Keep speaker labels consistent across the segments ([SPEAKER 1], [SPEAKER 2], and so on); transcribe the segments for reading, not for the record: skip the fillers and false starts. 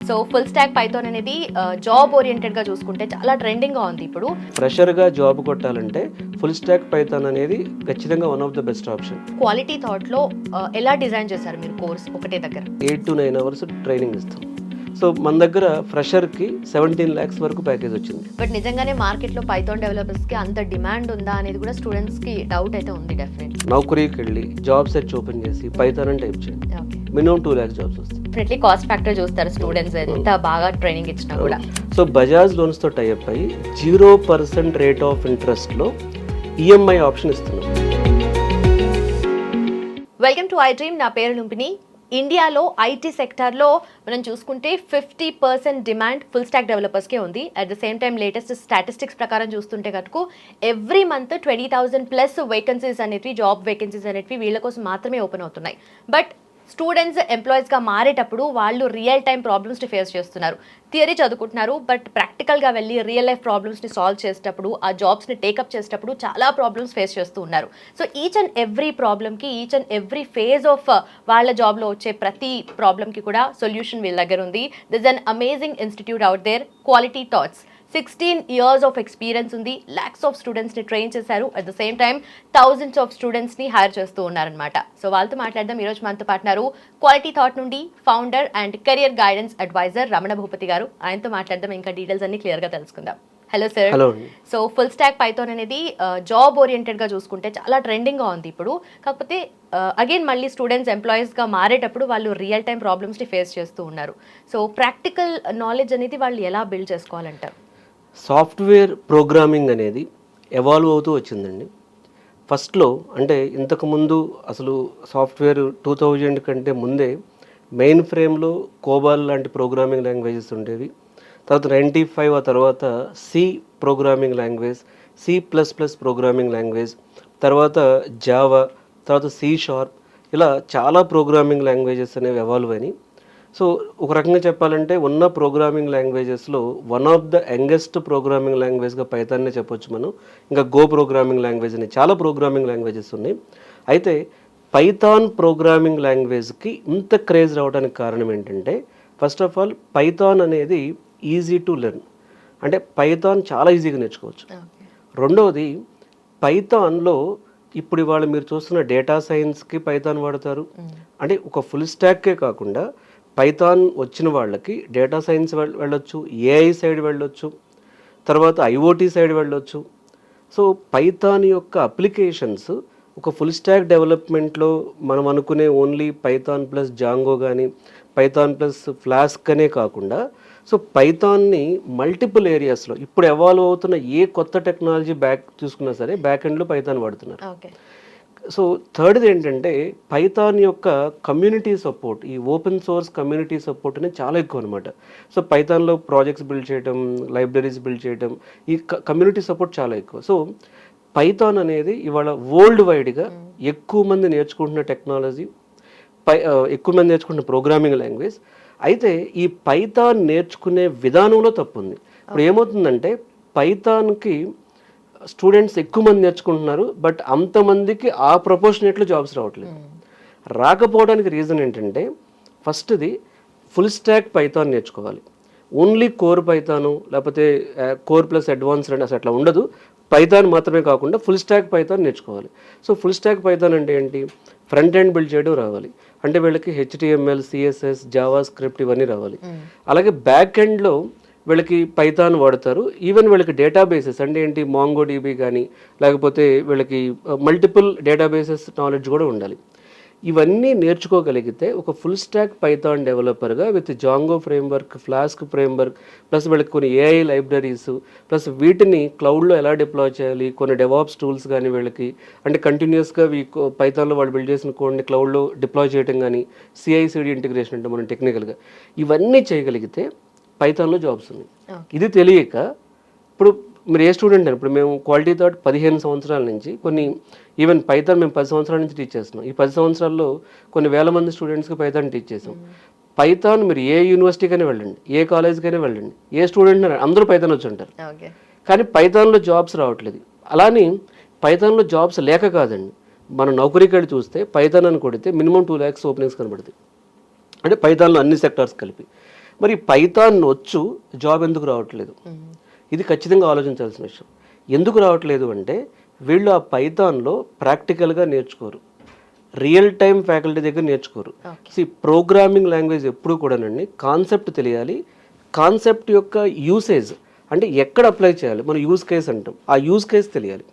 [SPEAKER 1] So full stack Python అనేది job ఓరియంటెడ్గా చూసుకుంటే చాలా ట్రెండింగ్గా ఉంది ఇప్పుడు.
[SPEAKER 2] ఫ్రెషర్గా జాబ్ కొట్టాలంటే ఫుల్ స్టాక్ పైథాన్ అనేది ఖచ్చితంగా one of the best option.
[SPEAKER 1] Quality థాట్లో ఎలా డిజైన్ చేశారు మీరు కోర్స్ ఒకటే దగ్గర?
[SPEAKER 2] 8 to 9 hours ట్రైనింగ్ ఇస్తాం. సో మన దగ్గర ఫ్రెషర్కి 17 lakhs వరకు ప్యాకేజ్ వచ్చింది.
[SPEAKER 1] బట్ నిజంగానే మార్కెట్లో పైథాన్ డెవలపర్స్కి అంత డిమాండ్ ఉందా అనేది కూడా స్టూడెంట్స్కి డౌట్ అయితే ఉంది డెఫినెట్లీ.
[SPEAKER 2] నౌకరీకి వెళ్ళి జాబ్ సెర్చ్ ఓపెన్ చేసి పైథాన్ అని టైప్ చేయండి, మినిమం 2 lakhs జాబ్స్ వస్తాయి.
[SPEAKER 1] డెఫినెట్లీ కాస్ట్ ఫ్యాక్టర్ చూస్తారు స్టూడెంట్స్ ఎంత బాగా ట్రైనింగ్ ఇచ్చినా కూడా.
[SPEAKER 2] సో బజాజ్ లోన్స్తో టైప్ అయ్యి 0% రేట్ ఆఫ్ ఇంట్రెస్ట్లో ఈఎంఐ ఆప్షన్ ఇస్తున్నాం.
[SPEAKER 1] Welcome to I dream. నా పేరు లుంపిని. ఇండియాలో ఐటీ సెక్టార్లో మనం చూసుకుంటే 50% డిమాండ్ ఫుల్ స్టాక్ డెవలపర్స్కే ఉంది. At the same time latest statistics ప్రకారం చూస్తుంటే కనుక ఎవ్రీ మంత్ 20,000+ వేకెన్సీస్ అనేవి, జాబ్ వేకెన్సీస్ అనేవి వీళ్ళ కోసం మాత్రమే ఓపెన్ అవుతున్నాయి. బట్ స్టూడెంట్స్ ఎంప్లాయీస్గా మారేటప్పుడు వాళ్ళు రియల్ టైం ప్రాబ్లమ్స్ని ఫేస్ చేస్తున్నారు. థియరీ చదువుకుంటున్నారు, బట్ ప్రాక్టికల్గా వెళ్ళి రియల్ లైఫ్ ప్రాబ్లమ్స్ని సాల్వ్ చేసేటప్పుడు, ఆ జాబ్స్ని టేకప్ చేసేటప్పుడు చాలా ప్రాబ్లమ్స్ ఫేస్ చేస్తూ ఉన్నారు. సో ఈచ్ అండ్ ఎవ్రీ ప్రాబ్లమ్కి, each and every phase of వాళ్ళ జాబ్లో వచ్చే ప్రతి ప్రాబ్లమ్కి కూడా సొల్యూషన్ వీళ్ళ దగ్గర ఉంది. This an amazing institute out there, quality thoughts. 16 years of experience ఉంది. lakhs ఆఫ్ స్టూడెంట్స్ని ట్రైన్ చేశారు. At the same time thousands of స్టూడెంట్స్ని హైర్ చేస్తూ ఉన్నారనమాట. సో వాళ్ళతో మాట్లాడదాం. ఈరోజు మనతో పాటున్నారు క్వాలిటీ థాట్ నుండి founder and career guidance advisor Ramana Bhupathi garu. ఆయనతో మాట్లాడదాం, ఇంకా డీటెయిల్స్ అన్ని క్లియర్గా తెలుసుకుందాం. Hello sir.
[SPEAKER 2] Hello.
[SPEAKER 1] So full stack Python అనేది జాబ్ ఓరియంటెడ్గా చూసుకుంటే చాలా ట్రెండింగ్గా ఉంది ఇప్పుడు. కాకపోతే అగైన్ మళ్ళీ స్టూడెంట్స్ ఎంప్లాయీస్గా మారేటప్పుడు వాళ్ళు రియల్ టైం ప్రాబ్లమ్స్ని ఫేస్ చేస్తూ ఉన్నారు. సో ప్రాక్టికల్ నాలెడ్జ్ అనేది వాళ్ళు ఎలా బిల్డ్ చేసుకోవాలంటారు?
[SPEAKER 2] సాఫ్ట్వేర్ ప్రోగ్రామింగ్ అనేది ఎవాల్వ్ అవుతూ వచ్చిందండి. ఫస్ట్లో అంటే ఇంతకుముందు అసలు సాఫ్ట్వేర్ 2000 కంటే ముందే మెయిన్ ఫ్రేమ్లో కోబాల్ లాంటి ప్రోగ్రామింగ్ లాంగ్వేజెస్ ఉండేవి. తర్వాత 95 ఆ తర్వాత C programming language, C++ programming language, తర్వాత జావా, తర్వాత C#, ఇలా చాలా ప్రోగ్రామింగ్ లాంగ్వేజెస్ అనేవి ఎవాల్వ్ అయినాయి. సో ఒక రకంగా చెప్పాలంటే ఉన్న ప్రోగ్రామింగ్ లాంగ్వేజెస్లో one of the youngest programming లాంగ్వేజ్గా పైథాన్నే చెప్పొచ్చు మనం. ఇంకా గో ప్రోగ్రామింగ్ లాంగ్వేజ్ అని చాలా ప్రోగ్రామింగ్ లాంగ్వేజెస్ ఉన్నాయి. అయితే పైథాన్ ప్రోగ్రామింగ్ లాంగ్వేజ్కి ఇంత క్రేజ్ రావడానికి కారణం ఏంటంటే, ఫస్ట్ ఆఫ్ ఆల్ పైథాన్ అనేది ఈజీ టు లెర్న్, అంటే పైథాన్ చాలా ఈజీగా నేర్చుకోవచ్చు. రెండవది, పైథాన్లో ఇప్పుడు ఇవాళ మీరు చూస్తున్న డేటా సైన్స్కి పైథాన్ వాడతారు. అంటే ఒక ఫుల్ స్టాక్కే కాకుండా పైథాన్ వచ్చిన వాళ్ళకి డేటా సైన్స్ వెళ్ళొచ్చు, ఏఐ సైడ్ వెళ్ళొచ్చు, తర్వాత ఐఓటీ సైడ్ వెళ్ళొచ్చు. సో పైథాన్ యొక్క అప్లికేషన్స్ ఒక ఫుల్ స్టాక్ డెవలప్మెంట్లో మనం అనుకునే ఓన్లీ పైథాన్ ప్లస్ జాంగో కానీ, పైథాన్ ప్లస్ ఫ్లాస్క్ అనే కాకుండా, సో పైథాన్ని మల్టిపుల్ ఏరియాస్లో ఇప్పుడు ఎవాల్వ్ అవుతున్న ఏ కొత్త టెక్నాలజీ బ్యాక్ చూసుకున్నా సరే బ్యాక్ ఎండ్లో పైథాన్ వాడుతున్నారు. సో థర్డ్ది ఏంటంటే, పైథాన్ యొక్క కమ్యూనిటీ సపోర్ట్, ఈ ఓపెన్ సోర్స్ కమ్యూనిటీ సపోర్ట్ అనేది చాలా ఎక్కువ అనమాట. సో పైథాన్లో ప్రాజెక్ట్స్ బిల్డ్ చేయడం, లైబ్రరీస్ బిల్డ్ చేయడం, ఈ కమ్యూనిటీ సపోర్ట్ చాలా ఎక్కువ. సో పైథాన్ అనేది ఇవాళ వరల్డ్ వైడ్గా ఎక్కువ మంది నేర్చుకుంటున్న టెక్నాలజీ, ఎక్కువ మంది నేర్చుకుంటున్న ప్రోగ్రామింగ్ లాంగ్వేజ్. అయితే ఈ పైథాన్ నేర్చుకునే విధానంలో తప్పు ఉంది. ఇప్పుడు ఏమవుతుందంటే, పైథాన్కి స్టూడెంట్స్ ఎక్కువ మంది నేర్చుకుంటున్నారు, బట్ అంతమందికి ఆ ప్రపోర్షనేట్లో జాబ్స్ రావట్లేదు. రాకపోవడానికి రీజన్ ఏంటంటే, ఫస్ట్ది ఫుల్ స్టాక్ పైథాన్ నేర్చుకోవాలి. ఓన్లీ కోర్ పైథాను లేకపోతే కోర్ ప్లస్ అడ్వాన్స్డ్ అని అసలు అట్లా ఉండదు. పైథాన్ మాత్రమే కాకుండా ఫుల్ స్టాక్ పైథాన్ నేర్చుకోవాలి. సో ఫుల్ స్టాక్ పైథాన్ అంటే ఏంటి? ఫ్రంట్ ఎండ్ బిల్డ్ చేయడం రావాలి, అంటే వీళ్ళకి HTML, CSS, జావా స్క్రిప్ట్ ఇవన్నీ రావాలి. అలాగే బ్యాక్ ఎండ్లో వీళ్ళకి పైథాన్ వాడతారు. ఈవెన్ వీళ్ళకి డేటాబేసెస్ అంటే ఏంటి, మాంగోడిబి కానీ, లేకపోతే వీళ్ళకి మల్టిపుల్ డేటాబేసెస్ నాలెడ్జ్ కూడా ఉండాలి. ఇవన్నీ నేర్చుకోగలిగితే ఒక ఫుల్ స్టాక్ పైథాన్ డెవలపర్గా with Django framework, Flask framework, plus వీళ్ళకి కొన్ని ఏఐ లైబ్రరీస్, ప్లస్ వీటిని క్లౌడ్లో ఎలా డిప్లాయ్ చేయాలి, కొన్ని డెవాప్స్ టూల్స్ కానీ వీళ్ళకి, అంటే కంటిన్యూస్గా పైథాన్లో వాళ్ళు బిల్డ్ చేసిన కోడ్ని క్లౌడ్లో డిప్లాయ్ చేయడం కానీ, CI/CD ఇంటిగ్రేషన్ అంటే మనం టెక్నికల్గా ఇవన్నీ చేయగలిగితే పైథాన్లో జాబ్స్ ఉన్నాయి. ఇది తెలియక ఇప్పుడు మీరు ఏ స్టూడెంట్ అని, ఇప్పుడు మేము క్వాలిటీ థాట్ 15 సంవత్సరాల నుంచి, కొన్ని ఈవెన్ పైథాన్ మేము 10 సంవత్సరాల నుంచి టీచ్ చేస్తున్నాం. ఈ 10 సంవత్సరాల్లో కొన్ని వేల మంది స్టూడెంట్స్కి పైథాన్ టీచ్ చేసాం. పైథాన్ మీరు ఏ యూనివర్సిటీకైనా వెళ్ళండి, ఏ కాలేజ్కైనా వెళ్ళండి, ఏ స్టూడెంట్ అందరూ పైథాన్ వచ్చి ఉంటారు, కానీ పైథాన్లో జాబ్స్ రావట్లేదు. అలానే పైథాన్లో జాబ్స్ లేక కాదండి, మనం నౌకరీకి వెళ్ళి చూస్తే పైథాన్ అని కొడితే మినిమం 2 lakhs ఓపెనింగ్స్ కనబడుతుంది, అంటే పైథాన్లో అన్ని సెక్టార్స్ కలిపి. మరి పైథాన్ వచ్చు, జాబ్ ఎందుకు రావట్లేదు? ఇది ఖచ్చితంగా ఆలోచించాల్సిన విషయం. ఎందుకు రావట్లేదు అంటే వీళ్ళు ఆ పైథాన్లో ప్రాక్టికల్గా నేర్చుకోరు, రియల్ టైం ఫ్యాకల్టీ దగ్గర నేర్చుకోరు. ప్రోగ్రామింగ్ లాంగ్వేజ్ ఎప్పుడు కూడానండి కాన్సెప్ట్ తెలియాలి, కాన్సెప్ట్ యొక్క యూసేజ్ అంటే ఎక్కడ అప్లై చేయాలి, మనం యూజ్ కేస్ అంటాం, ఆ యూజ్ కేస్ తెలియాలి.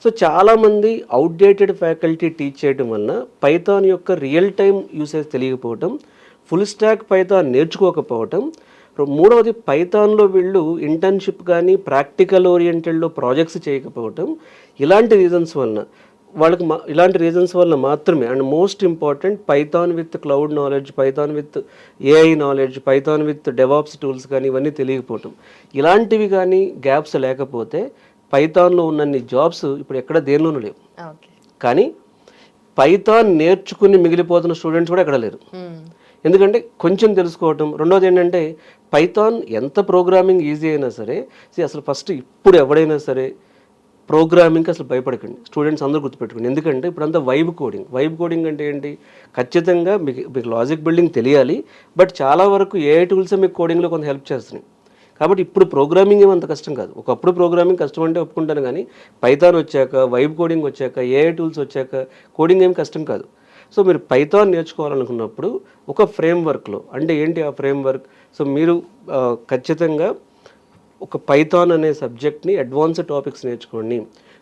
[SPEAKER 2] సో చాలామంది అవుట్డేటెడ్ ఫ్యాకల్టీ టీచ్ చేయడం వలన పైథాన్ యొక్క రియల్ టైం యూసేజ్ తెలియకపోవటం, ఫుల్ స్టాక్ పైథాన్ నేర్చుకోకపోవటం, మూడవది పైథాన్లో వీళ్ళు ఇంటర్న్షిప్ కానీ ప్రాక్టికల్ ఓరియంటెడ్లో ప్రాజెక్ట్స్ చేయకపోవటం, ఇలాంటి రీజన్స్ వలన వాళ్ళకి ఇలాంటి రీజన్స్ వల్ల మాత్రమే. And most important Python with cloud knowledge, Python with AI knowledge, Python with DevOps tools కానీ ఇవన్నీ తెలియకపోవటం, ఇలాంటివి కానీ గ్యాప్స్ లేకపోతే పైథాన్లో ఉన్నన్ని జాబ్స్ ఇప్పుడు ఎక్కడ దేనిలోనూ లేవు. కానీ పైథాన్ నేర్చుకుని మిగిలిపోతున్న స్టూడెంట్స్ కూడా ఎక్కడ లేరు. ఎందుకంటే కొంచెం తెలుసుకోవటం. రెండోది ఏంటంటే పైథాన్ ఎంత ప్రోగ్రామింగ్ ఈజీ అయినా సరే, అసలు ఫస్ట్ ఇప్పుడు ఎవడైనా సరే ప్రోగ్రామింగ్కి అసలు భయపడకండి. స్టూడెంట్స్ అందరూ గుర్తుపెట్టుకోండి. ఎందుకంటే ఇప్పుడంతా వైబ్ కోడింగ్ అంటే ఏంటి? ఖచ్చితంగా మీకు లాజిక్ బిల్డింగ్ తెలియాలి, బట్ చాలా వరకు ఏఐ టూల్స్ మీకు కోడింగ్లో కొంత హెల్ప్ చేస్తున్నాయి. కాబట్టి ఇప్పుడు ప్రోగ్రామింగ్ ఏమంత కష్టం కాదు. ఒకప్పుడు ప్రోగ్రామింగ్ కష్టం అంటే ఒప్పుకుంటాను, కానీ పైథాన్ వచ్చాక, వైబ్ కోడింగ్ వచ్చాక, ఏఐ టూల్స్ వచ్చాక కోడింగ్ ఏం కష్టం కాదు. సో మీరు పైథాన్ నేర్చుకోవాలనుకున్నప్పుడు ఒక ఫ్రేమ్వర్క్లో, అంటే ఏంటి ఆ ఫ్రేమ్వర్క్? సో మీరు ఖచ్చితంగా ఒక పైథాన్ అనే సబ్జెక్ట్ని అడ్వాన్స్డ్ టాపిక్స్ నేర్చుకోండి.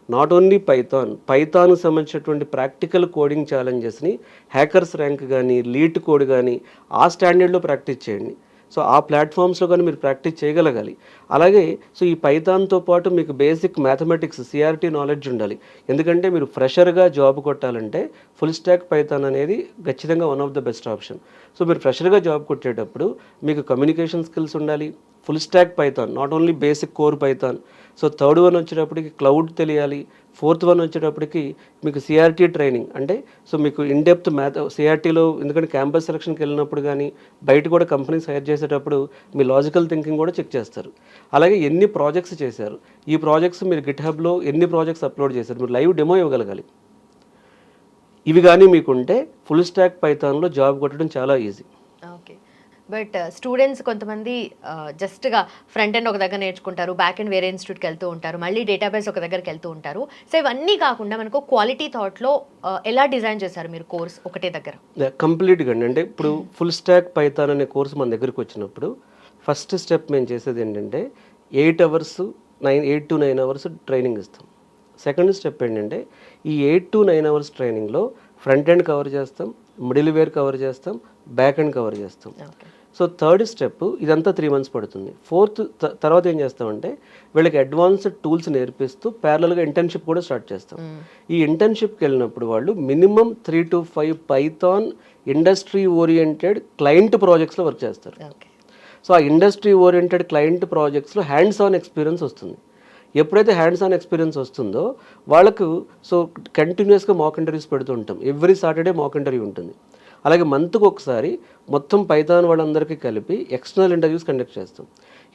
[SPEAKER 2] నాట్ ఓన్లీ పైథాన్కు సంబంధించినటువంటి ప్రాక్టికల్ కోడింగ్ ఛాలెంజెస్ని హ్యాకర్స్ ర్యాంక్ కానీ, లీట్ కోడ్ కానీ ఆ స్టాండర్డ్లో ప్రాక్టీస్ చేయండి. సో ఆ ప్లాట్ఫామ్స్లో కానీ మీరు ప్రాక్టీస్ చేయగలగాలి. అలాగే సో ఈ పైథాన్తో పాటు మీకు బేసిక్ మ్యాథమెటిక్స్, సిఆర్టీ నాలెడ్జ్ ఉండాలి. ఎందుకంటే మీరు ఫ్రెషర్గా జాబ్ కొట్టాలంటే ఫుల్ స్టాక్ పైథాన్ అనేది ఖచ్చితంగా one of the best option. So మీరు ఫ్రెషర్గా జాబ్ కొట్టేటప్పుడు మీకు కమ్యూనికేషన్ స్కిల్స్ ఉండాలి, full stack Python, not only basic core Python. So third one వచ్చేటప్పటికి క్లౌడ్ తెలియాలి. ఫోర్త్ వన్ వచ్చేటప్పటికి మీకు సిఆర్టీ ట్రైనింగ్, అంటే సో మీకు ఇన్డెప్త్ సిఆర్టీలో, ఎందుకంటే క్యాంపస్ సెలక్షన్కి వెళ్ళినప్పుడు కానీ బయట కూడా కంపెనీస్ హైర్ చేసేటప్పుడు మీ లాజికల్ థింకింగ్ కూడా చెక్ చేస్తారు. అలాగే ఎన్ని ప్రాజెక్ట్స్ చేశారు, ఈ ప్రాజెక్ట్స్ మీరు గిట్హబ్లో ఎన్ని ప్రాజెక్ట్స్ అప్లోడ్ చేశారు, మీరు లైవ్ డెమో ఇవ్వగలగాలి. ఇవి కానీ మీకుంటే ఫుల్ స్టాక్ పైథాన్లో జాబ్ కొట్టడం చాలా ఈజీ.
[SPEAKER 1] ఓకే, బట్ స్టూడెంట్స్ కొంతమంది జస్ట్గా ఫ్రంట్ ఎండ్ ఒక దగ్గర నేర్చుకుంటారు, బ్యాక్ ఎండ్ వేరే ఇన్స్టిట్యూట్కి వెళ్తూ ఉంటారు, మళ్ళీ డేటాబేస్ ఒక దగ్గరికి వెళ్తూ ఉంటారు. సో ఇవన్నీ కాకుండా మనకు క్వాలిటీ థాట్లో ఎలా డిజైన్ చేశారు మీరు కోర్స్ ఒకటే దగ్గర?
[SPEAKER 2] కంప్లీట్గా అండి. అంటే ఇప్పుడు ఫుల్ స్టాక్ పైథాన్ అనే కోర్స్ మన దగ్గరికి వచ్చినప్పుడు ఫస్ట్ స్టెప్ మేము చేసేది ఏంటంటే 8 to 9 అవర్స్ ట్రైనింగ్ ఇస్తాం. సెకండ్ స్టెప్ ఏంటంటే ఈ 8 to 9 అవర్స్ ట్రైనింగ్లో ఫ్రంట్ ఎండ్ కవర్ చేస్తాం, మిడిల్ వేర్ కవర్ చేస్తాం, బ్యాక్ ఎండ్ కవర్ చేస్తాం. సో థర్డ్ స్టెప్ ఇదంతా 3 months పడుతుంది. ఫోర్త్ తర్వాత ఏం చేస్తామంటే వీళ్ళకి అడ్వాన్స్డ్ టూల్స్ నేర్పిస్తూ ప్యారలల్గా ఇంటర్న్షిప్ కూడా స్టార్ట్ చేస్తాం. ఈ ఇంటర్న్షిప్కి వెళ్ళినప్పుడు వాళ్ళు minimum 3 to 5 Python industry oriented client ప్రాజెక్ట్స్లో వర్క్ చేస్తారు. సో ఆ ఇండస్ట్రీ ఓరియంటెడ్ క్లయింట్ ప్రాజెక్ట్స్లో హ్యాండ్స్ ఆన్ ఎక్స్పీరియన్స్ వస్తుంది. ఎప్పుడైతే హ్యాండ్స్ ఆన్ ఎక్స్పీరియన్స్ వస్తుందో వాళ్ళకు సో కంటిన్యూస్గా మాక్ ఇంటర్వ్యూస్ పెడుతూ ఉంటాం. ఎవ్రీ సాటర్డే మాక్ ఇంటర్వ్యూ ఉంటుంది. అలాగే మంత్కి ఒకసారి మొత్తం పైథాన్ వాళ్ళందరికీ కలిపి ఎక్స్టర్నల్ ఇంటర్వ్యూస్ కండక్ట్ చేస్తాం.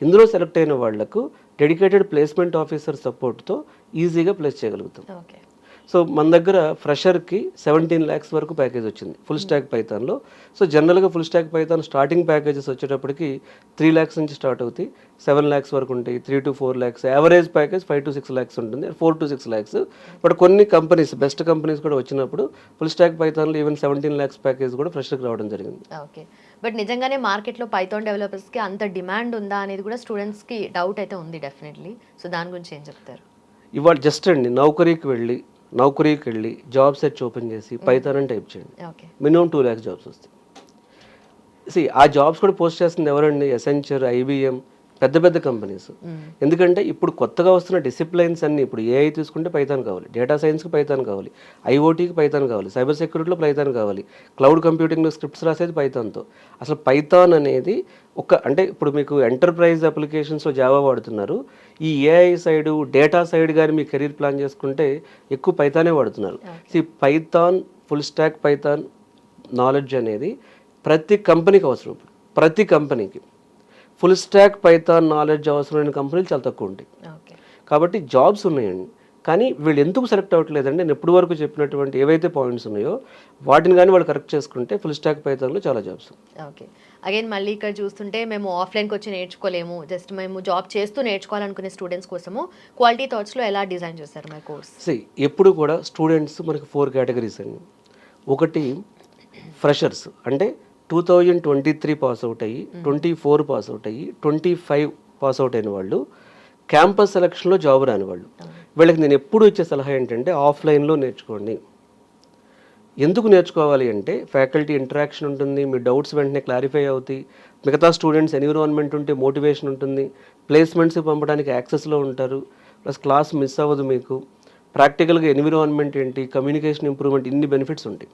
[SPEAKER 2] ఇందులో సెలెక్ట్ అయిన వాళ్లకు డెడికేటెడ్ ప్లేస్మెంట్ ఆఫీసర్ సపోర్ట్తో ఈజీగా ప్లేస్ చేయగలుగుతాం. సో మన దగ్గర ఫ్రెషర్కి 17 lakhs వరకు ప్యాకేజ్ వచ్చింది ఫుల్ స్టాక్ పైథాన్లో. సో జనరల్గా full stack Python starting packages వచ్చేటప్పటికి 3 lakhs నుంచి స్టార్ట్ అవుతాయి, 7 lakhs వరకు ఉంటాయి, 3 to 4 lakhs. Average package 5 to 6 lakhs ఉంటుంది, 4 to 6 lakhs. బట్ కొన్ని కంపెనీస్, బెస్ట్ కంపెనీస్ కూడా వచ్చినప్పుడు ఫుల్ స్టాక్ పైథాన్లో ఈవెన్ 17 lakhs ప్యాకేజ్ కూడా ఫ్రెషర్కి రావడం జరిగింది.
[SPEAKER 1] ఓకే, బట్ నిజంగానే మార్కెట్లో పైథాన్ డెవలపర్స్కి అంత డిమాండ్ ఉందా అనేది కూడా స్టూడెంట్స్కి డౌట్ అయితే ఉంది డెఫినెట్లీ. సో దాని గురించి ఏం చెప్తారు?
[SPEAKER 2] ఇవాళ జస్ట్ అండి నౌకరీకి వెళ్ళి జాబ్ సెర్చ్ ఓపెన్ చేసి పైథాన్ అని టైప్ చేయండి, మినిమం 2 lakhs జాబ్స్ వస్తాయి. ఆ జాబ్స్ కూడా పోస్ట్ చేస్తుంది ఎవరండి? ఎసెంచర్, IBM, పెద్ద కంపెనీస్. ఎందుకంటే ఇప్పుడు కొత్తగా వస్తున్న డిసిప్లైన్స్ అన్ని, ఇప్పుడు ఏఐ తీసుకుంటే పైథాన్ కావాలి, డేటా సైన్స్కి పైథాన్ కావాలి, IoTకి పైథాన్ కావాలి, సైబర్ సెక్యూరిటీలో పైథాన్ కావాలి, క్లౌడ్ కంప్యూటింగ్లో స్క్రిప్ట్స్ రాసేది పైథాన్తో. అసలు పైథాన్ అనేది అంటే ఇప్పుడు మీకు ఎంటర్ప్రైజ్ అప్లికేషన్స్లో జావా వాడుతున్నారు, ఈ ఏఐ సైడ్, డేటా సైడ్ కానీ మీ కెరీర్ ప్లాన్ చేసుకుంటే ఎక్కువ పైథానే వాడుతున్నారు. ఈ Python, full stack Python knowledge అనేది ప్రతి కంపెనీకి అవసరం. ప్రతి కంపెనీకి ఫుల్ స్టాక్ పైథాన్ నాలెడ్జ్ అవసరమైన కంపెనీలు చాలా తక్కువ ఉంటాయి. కాబట్టి జాబ్స్ ఉన్నాయండి, కానీ వీళ్ళు ఎందుకు సెలెక్ట్ అవ్వట్లేదంటే నేను ఎప్పటి వరకు చెప్పినటువంటి ఏవైతే పాయింట్స్ ఉన్నాయో వాటిని కానీ వాళ్ళు కరెక్ట్ చేసుకుంటే ఫుల్ స్టాక్ పైథాన్లో చాలా జాబ్స్.
[SPEAKER 1] ఓకే, అగైన్ మళ్ళీ ఇక్కడ చూస్తుంటే మేము ఆఫ్లైన్కి వచ్చి నేర్చుకోలేము, జస్ట్ మేము జాబ్ చేస్తూ నేర్చుకోవాలనుకునే స్టూడెంట్స్ కోసము క్వాలిటీ థాట్స్లో ఎలా డిజైన్ చేస్తారు మై కోర్స్?
[SPEAKER 2] ఎప్పుడు కూడా స్టూడెంట్స్ మనకి 4 కేటగిరీస్ అండి. ఒకటి ఫ్రెషర్స్, అంటే 2023 పాస్ అవుట్ అయ్యి 24 పాస్ అవుట్ అయ్యి 25 పాస్ అవుట్ అయిన వాళ్ళు, క్యాంపస్ సెలక్షన్లో జాబ్ రాని వాళ్ళు. వీళ్ళకి నేను ఎప్పుడు ఇచ్చే సలహా ఏంటంటే ఆఫ్లైన్లో నేర్చుకోండి. ఎందుకు నేర్చుకోవాలి అంటే ఫ్యాకల్టీ ఇంటరాక్షన్ ఉంటుంది, మీ డౌట్స్ వెంటనే క్లారిఫై అవుతాయి, మిగతా స్టూడెంట్స్ ఎన్విరాన్మెంట్ ఉంటే మోటివేషన్ ఉంటుంది, ప్లేస్మెంట్స్ పంపడానికి యాక్సెస్లో ఉంటారు, ప్లస్ క్లాస్ మిస్ అవ్వదు మీకు, ప్రాక్టికల్గా ఎన్విరాన్మెంట్ ఏంటి, కమ్యూనికేషన్ ఇంప్రూవ్మెంట్, ఇన్ని బెనిఫిట్స్ ఉంటాయి.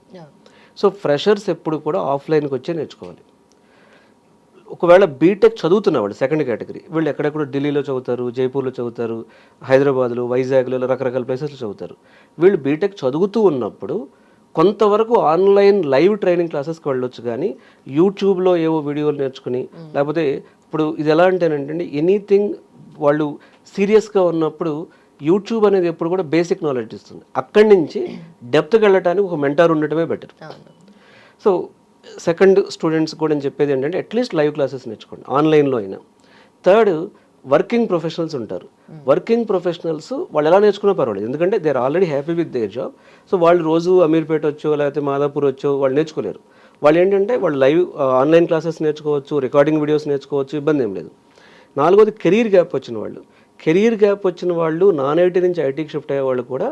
[SPEAKER 2] సో ఫ్రెషర్స్ ఎప్పుడు కూడా ఆఫ్లైన్కి వచ్చే నేర్చుకోవాలి. ఒకవేళ బీటెక్ చదువుతున్న వాళ్ళు సెకండ్ కేటగిరీ, వీళ్ళు ఎక్కడెక్కడ ఢిల్లీలో చదువుతారు, జైపూర్లో చదువుతారు, హైదరాబాద్లో, వైజాగ్లో, రకరకాల ప్లేసెస్లో చదువుతారు. వీళ్ళు బీటెక్ చదువుతూ ఉన్నప్పుడు కొంతవరకు ఆన్లైన్ లైవ్ ట్రైనింగ్ క్లాసెస్కి వెళ్ళొచ్చు, కానీ యూట్యూబ్లో ఏవో వీడియోలు నేర్చుకుని, లేకపోతే ఇప్పుడు ఇది ఎలా అంటేనంటే ఎనీథింగ్ వాళ్ళు సీరియస్గా ఉన్నప్పుడు యూట్యూబ్ అనేది ఎప్పుడు కూడా బేసిక్ నాలెడ్జ్ ఇస్తుంది. అక్కడి నుంచి డెప్త్కి వెళ్ళడానికి ఒక మెంటార్ ఉండటమే బెటర్. సో సెకండ్ స్టూడెంట్స్ కూడా నేను చెప్పేది ఏంటంటే అట్లీస్ట్ లైవ్ క్లాసెస్ నేర్చుకోండి ఆన్లైన్లో అయినా. థర్డ్, వర్కింగ్ ప్రొఫెషనల్స్ ఉంటారు. వర్కింగ్ ప్రొఫెషనల్స్ వాళ్ళు ఎలా నేర్చుకున్నా పర్వాలేదు, ఎందుకంటే they are already happy with their job. So వాళ్ళు రోజు అమీర్పేట వచ్చో లేకపోతే మాదాపూర్ వచ్చో వాళ్ళు నేర్చుకోలేరు. వాళ్ళు ఏంటంటే వాళ్ళు లైవ్ ఆన్లైన్ క్లాసెస్ నేర్చుకోవచ్చు, రికార్డింగ్ వీడియోస్ నేర్చుకోవచ్చు, ఇబ్బంది ఏం లేదు. నాలుగోది కెరీర్ గ్యాప్ వచ్చిన వాళ్ళు. కెరీర్ గ్యాప్ వచ్చిన వాళ్ళు నాన్ ఐటీ నుంచి ఐటీకి షిఫ్ట్ అయ్యే వాళ్ళు కూడా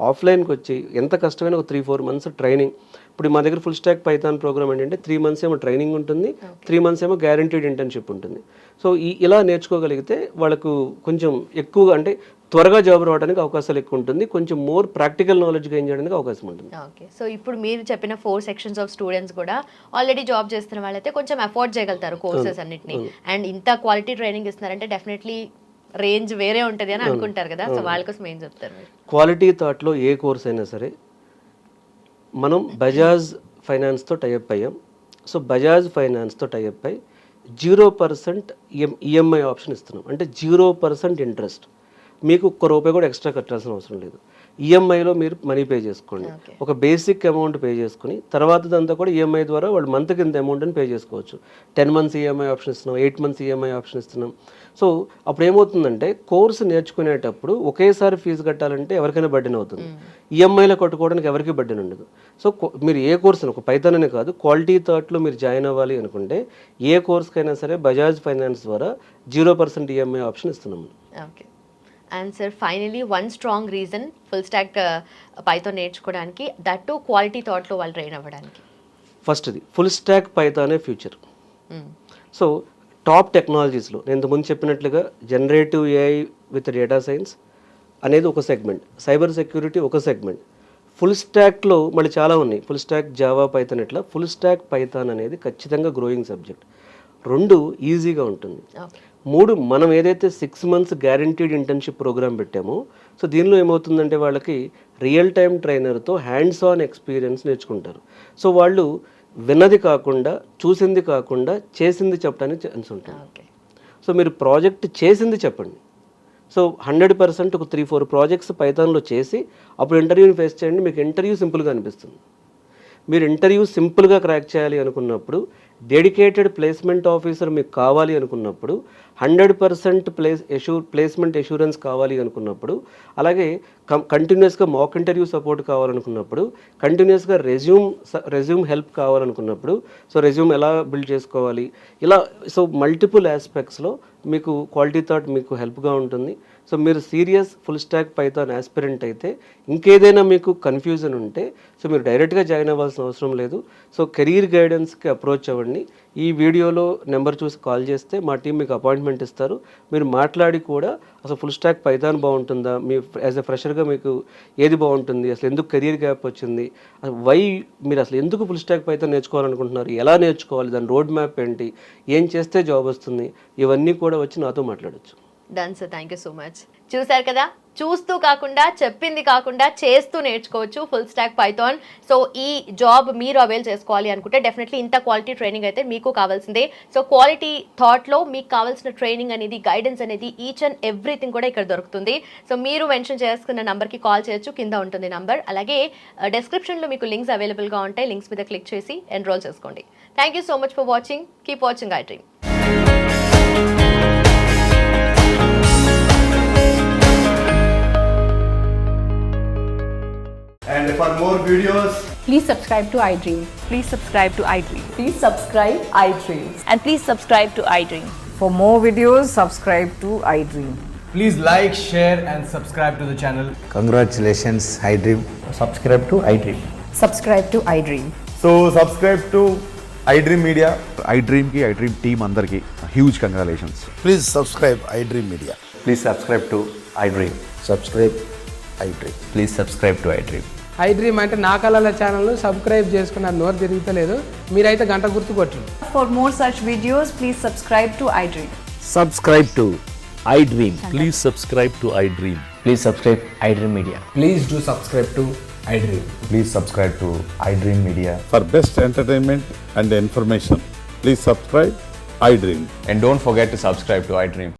[SPEAKER 2] ఆఫ్లైన్కి వచ్చి ఎంత కష్టమైన ఒక 3-4 మంత్స్ ట్రైనింగ్. ఇప్పుడు మా దగ్గర ఫుల్ స్టాక్ పైథాన్ ప్రోగ్రామ్ ఏంటంటే 3 మంత్స్ ఏమో ట్రైనింగ్ ఉంటుంది, 3 మంత్స్ ఏమో గ్యారంటీడ్ ఇంటర్న్షిప్ ఉంటుంది. సో ఇలా నేర్చుకోగలిగితే వాళ్ళకు కొంచెం ఎక్కువగా అంటే త్వరగా జాబ్ రావడానికి అవకాశాలు ఎక్కువ ఉంటుంది, కొంచెం మోర్ ప్రాక్టికల్ నాలెడ్జ్ గెయిన్ చేయడానికి అవకాశం ఉంటుంది.
[SPEAKER 1] ఓకే, సో ఇప్పుడు మీరు చెప్పిన 4 సెక్షన్స్ ఆఫ్ స్టూడెంట్స్ కూడా ఆల్రెడీ జాబ్ చేస్తున్న వాళ్ళైతే కొంచెం అఫోర్డ్ చేయగలుగుతారు కోర్సెస్ అన్నిటిని. అండ్ ఇంత క్వాలిటీ ట్రైనింగ్ ఇస్తున్నారంటే డెఫినెట్లీ రేంజ్ వేరే ఉంటుంది అని అనుకుంటారు కదా, సో వాళ్ళ కోసం ఏం చెప్తారు మీరు?
[SPEAKER 2] క్వాలిటీ థాట్లో ఏ కోర్స్ అయినా సరే మనం బజాజ్ ఫైనాన్స్తో టైఅప్ అయ్యాం. సో బజాజ్ ఫైనాన్స్తో టైఅప్ అయ్యి 0% ఈఎంఐ ఆప్షన్ ఇస్తున్నాం. అంటే 0% ఇంట్రెస్ట్, మీకు ₹1 కూడా ఎక్స్ట్రా కట్టాల్సిన అవసరం లేదు. ఈఎంఐలో మీరు మనీ పే చేసుకోండి, ఒక బేసిక్ అమౌంట్ పే చేసుకుని తర్వాతదంతా కూడా ఈఎంఐ ద్వారా వాళ్ళు మంత్కి ఇంత అమౌంట్ అని పే చేసుకోవచ్చు. 10 మంత్స్ ఈఎంఐ ఆప్షన్ ఇస్తున్నాం, 8 మంత్స్ ఈఎంఐ ఆప్షన్ ఇస్తున్నాం. సో అప్పుడు ఏమవుతుందంటే కోర్సు నేర్చుకునేటప్పుడు ఒకేసారి ఫీజు కట్టాలంటే ఎవరికైనా బర్డెన్ అవుతుంది, ఈఎంఐలో కట్టుకోవడానికి ఎవరికి బర్డెన్ ఉండదు. సో మీరు ఏ కోర్సు, ఒక పైథాన్ అనే కాదు, క్వాలిటీ థాట్లో మీరు జాయిన్ అవ్వాలి అనుకుంటే ఏ కోర్స్కైనా సరే బజాజ్ ఫైనాన్స్ ద్వారా 0% ఈఎంఐ ఆప్షన్ ఇస్తున్నాము.
[SPEAKER 1] Okay, and sir finally one strong reason full stack Python నేర్చుకోవడానికి, దట్ టు క్వాలిటీ థాట్లో వాళ్ళు ట్రైన్ అవ్వడానికి.
[SPEAKER 2] ఫస్ట్ది ఫుల్ స్టాక్ పైథానే ఫ్యూచర్. సో టాప్ టెక్నాలజీస్లో నేను ఇంతకుముందు చెప్పినట్లుగా generative AI with data science అనేది ఒక సెగ్మెంట్, సైబర్ సెక్యూరిటీ ఒక సెగ్మెంట్, ఫుల్ స్టాక్లో మళ్ళీ చాలా ఉన్నాయి, ఫుల్ స్టాక్ జావా పైథాన్, ఇట్లా ఫుల్ స్టాక్ పైథాన్ అనేది ఖచ్చితంగా గ్రోయింగ్ సబ్జెక్ట్. 2 ఈజీగా ఉంటుంది. 3 మనం ఏదైతే 6 మంత్స్ గ్యారంటీడ్ ఇంటర్న్షిప్ ప్రోగ్రామ్ పెట్టామో, సో దీనిలో ఏమవుతుందంటే వాళ్ళకి రియల్ టైమ్ ట్రైనర్తో హ్యాండ్స్ ఆన్ ఎక్స్పీరియన్స్ నేర్చుకుంటారు. సో వాళ్ళు విన్నది కాకుండా, చూసింది కాకుండా, చేసింది చెప్పడానికి ఛాన్స్ ఉంటుంది. సో మీరు ప్రాజెక్ట్ చేసింది చెప్పండి. సో 100% ఒక 3-4 ప్రాజెక్ట్స్ పైథాన్లో చేసి అప్పుడు ఇంటర్వ్యూని ఫేస్ చేయండి. మీకు ఇంటర్వ్యూ సింపుల్గా అనిపిస్తుంది. మీరు ఇంటర్వ్యూ సింపుల్గా క్రాక్ చేయాలి అనుకున్నప్పుడు, డెడికేటెడ్ ప్లేస్మెంట్ ఆఫీసర్ మీకు కావాలి అనుకున్నప్పుడు, 100% ప్లేస్మెంట్ ఎష్యూరెన్స్ కావాలి అనుకున్నప్పుడు, అలాగే కంటిన్యూస్గా మాక్ ఇంటర్వ్యూ సపోర్ట్ కావాలనుకున్నప్పుడు, కంటిన్యూస్గా రెజ్యూమ్ హెల్ప్ కావాలనుకున్నప్పుడు, సో రెజ్యూమ్ ఎలా బిల్డ్ చేసుకోవాలి, ఇలా సో మల్టిపుల్ ఆస్పెక్ట్స్లో మీకు క్వాలిటీ థాట్ మీకు హెల్ప్గా ఉంటుంది. సో మీరు serious full stack Python aspirant అయితే, ఇంకేదైనా మీకు కన్ఫ్యూజన్ ఉంటే సో మీరు డైరెక్ట్గా జాయిన్ అవ్వాల్సిన అవసరం లేదు. సో కెరీర్ గైడెన్స్కి అప్రోచ్ అవ్వండి. ఈ వీడియోలో నెంబర్ చూసి కాల్ చేస్తే మా టీం మీకు అపాయింట్మెంట్ ఇస్తారు. మీరు మాట్లాడి కూడా అసలు ఫుల్ స్టాక్ పైథాన్ బాగుంటుందా, మీ యాజ్ ఎ ఫ్రెషర్గా మీకు ఏది బాగుంటుంది, అసలు ఎందుకు కెరీర్ గ్యాప్ వచ్చింది, వై మీరు అసలు ఎందుకు ఫుల్ స్టాక్ పైథాన్ నేర్చుకోవాలనుకుంటున్నారు, ఎలా నేర్చుకోవాలి, దాని రోడ్ మ్యాప్ ఏంటి, ఏం చేస్తే జాబ్ వస్తుంది, ఇవన్నీ కూడా వచ్చి నాతో మాట్లాడచ్చు.
[SPEAKER 1] Done sir, thank you so much. చూశారు కదా, చూస్తూ కాకుండా చెప్పింది కాకుండా చేస్తూ నేర్చుకోవచ్చు ఫుల్ స్టాక్ పైథాన్. సో ఈ జాబ్ మీరు అవైల్ చేసుకోవాలి అనుకుంటే డెఫినెట్లీ ఇంత క్వాలిటీ ట్రైనింగ్ అయితే మీకు కావాల్సిందే. సో క్వాలిటీ థాట్లో మీకు కావాల్సిన ట్రైనింగ్ అనేది, గైడెన్స్ అనేది, ఈచ్ అండ్ ఎవ్రీథింగ్ కూడా ఇక్కడ దొరుకుతుంది. సో మీరు మెన్షన్ చేసుకున్న నంబర్కి కాల్ చేయొచ్చు, కింద ఉంటుంది నంబర్. అలాగే డిస్క్రిప్షన్లో మీకు లింక్స్ అవైలబుల్గా ఉంటాయి, లింక్స్ మీద క్లిక్ చేసి ఎన్రోల్ చేసుకోండి. Thank you so much for watching. Keep watching iDream.
[SPEAKER 3] And for more videos,
[SPEAKER 4] Please subscribe to iDream.
[SPEAKER 5] Please subscribe to iDream.
[SPEAKER 4] Please subscribe iDream.
[SPEAKER 5] And please subscribe to iDream.
[SPEAKER 6] For more videos, subscribe to iDream.
[SPEAKER 3] please like, share, and subscribe to the channel.
[SPEAKER 7] Congratulations, iDream.
[SPEAKER 8] Subscribe to iDream.
[SPEAKER 4] Subscribe to iDream.
[SPEAKER 3] So subscribe to iDream Media.
[SPEAKER 9] iDream ki iDream team అందరికి huge congratulations.
[SPEAKER 7] Please subscribe iDream Media.
[SPEAKER 8] Please subscribe to iDream.
[SPEAKER 7] Subscribe iDream.
[SPEAKER 8] Please subscribe to iDream.
[SPEAKER 10] iDream అంటే నా కళల ఛానల్ను subscribe చేసుకున్న నోరు తిరుగుతలేదు, మీరైతే గంట గుర్తు కొట్టండి.
[SPEAKER 4] For more such videos, please subscribe to iDream.
[SPEAKER 11] Subscribe to iDream.
[SPEAKER 8] Please subscribe to iDream. Please subscribe iDream Media.
[SPEAKER 3] Please do subscribe to iDream.
[SPEAKER 8] Please subscribe to iDream Media.
[SPEAKER 9] For best entertainment and information, please subscribe iDream.
[SPEAKER 8] And don't forget to subscribe to iDream.